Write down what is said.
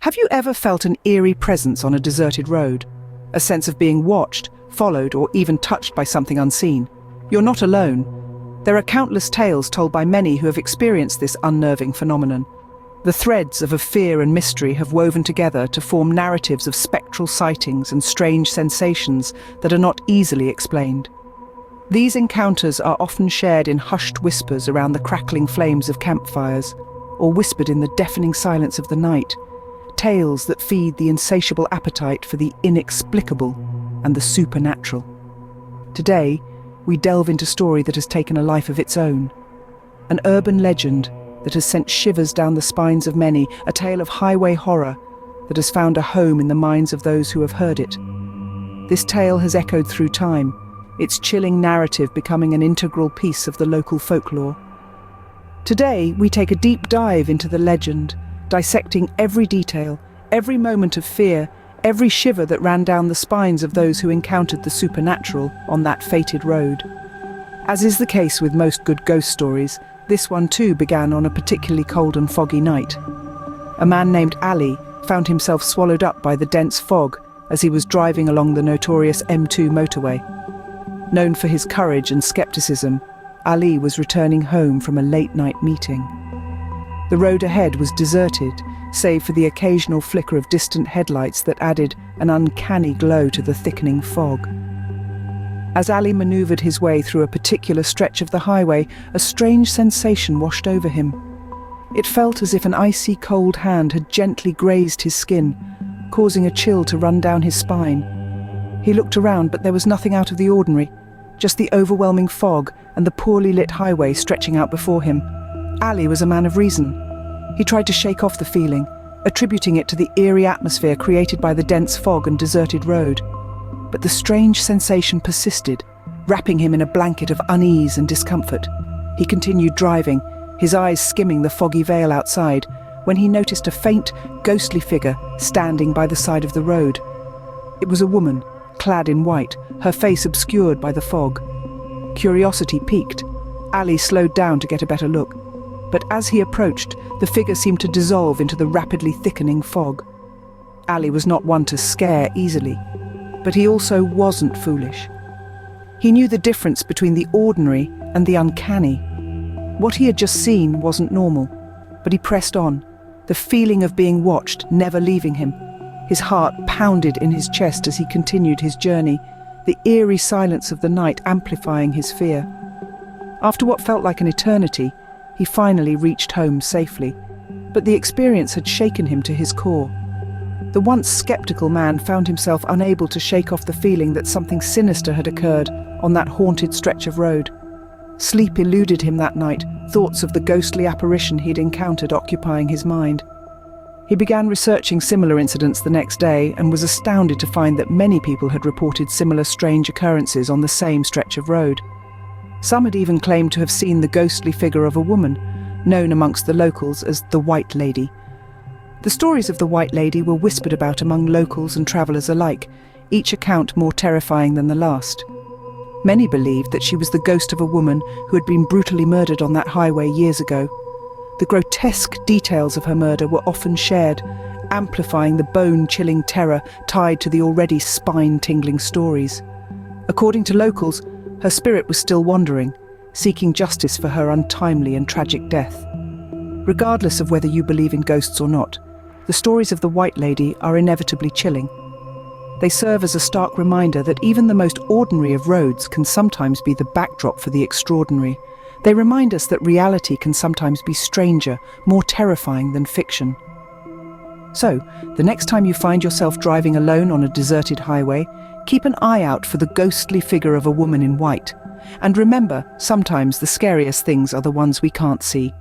Have you ever felt an eerie presence on a deserted road? A sense of being watched, followed, or even touched by something unseen? You're not alone. There are countless tales told by many who have experienced this unnerving phenomenon. The threads of fear and mystery have woven together to form narratives of spectral sightings and strange sensations that are not easily explained. These encounters are often shared in hushed whispers around the crackling flames of campfires, or whispered in the deafening silence of the night. Tales that feed the insatiable appetite for the inexplicable and the supernatural. Today, we delve into a story that has taken a life of its own. An urban legend that has sent shivers down the spines of many, a tale of highway horror that has found a home in the minds of those who have heard it. This tale has echoed through time, its chilling narrative becoming an integral piece of the local folklore. Today, we take a deep dive into the legend, dissecting every detail, every moment of fear, every shiver that ran down the spines of those who encountered the supernatural on that fated road. As is the case with most good ghost stories, this one too began on a particularly cold and foggy night. A man named Ali found himself swallowed up by the dense fog as he was driving along the notorious M2 motorway. Known for his courage and skepticism, Ali was returning home from a late-night meeting. The road ahead was deserted, save for the occasional flicker of distant headlights that added an uncanny glow to the thickening fog. As Ali maneuvered his way through a particular stretch of the highway, a strange sensation washed over him. It felt as if an icy cold hand had gently grazed his skin, causing a chill to run down his spine. He looked around, but there was nothing out of the ordinary, just the overwhelming fog and the poorly lit highway stretching out before him. Ali was a man of reason. He tried to shake off the feeling, attributing it to the eerie atmosphere created by the dense fog and deserted road. But the strange sensation persisted, wrapping him in a blanket of unease and discomfort. He continued driving, his eyes skimming the foggy veil outside, when he noticed a faint, ghostly figure standing by the side of the road. It was a woman, clad in white, her face obscured by the fog. Curiosity piqued. Ali slowed down to get a better look. But as he approached, the figure seemed to dissolve into the rapidly thickening fog. Ali was not one to scare easily, but he also wasn't foolish. He knew the difference between the ordinary and the uncanny. What he had just seen wasn't normal, but he pressed on, the feeling of being watched never leaving him. His heart pounded in his chest as he continued his journey, the eerie silence of the night amplifying his fear. After what felt like an eternity, he finally reached home safely, but the experience had shaken him to his core. The once skeptical man found himself unable to shake off the feeling that something sinister had occurred on that haunted stretch of road. Sleep eluded him that night, thoughts of the ghostly apparition he'd encountered occupying his mind. He began researching similar incidents the next day and was astounded to find that many people had reported similar strange occurrences on the same stretch of road. Some had even claimed to have seen the ghostly figure of a woman, known amongst the locals as the White Lady. The stories of the White Lady were whispered about among locals and travellers alike, each account more terrifying than the last. Many believed that she was the ghost of a woman who had been brutally murdered on that highway years ago. The grotesque details of her murder were often shared, amplifying the bone-chilling terror tied to the already spine-tingling stories. According to locals, her spirit was still wandering, seeking justice for her untimely and tragic death. Regardless of whether you believe in ghosts or not, the stories of the White Lady are inevitably chilling. They serve as a stark reminder that even the most ordinary of roads can sometimes be the backdrop for the extraordinary. They remind us that reality can sometimes be stranger, more terrifying than fiction. So, the next time you find yourself driving alone on a deserted highway, keep an eye out for the ghostly figure of a woman in white. And remember, sometimes the scariest things are the ones we can't see.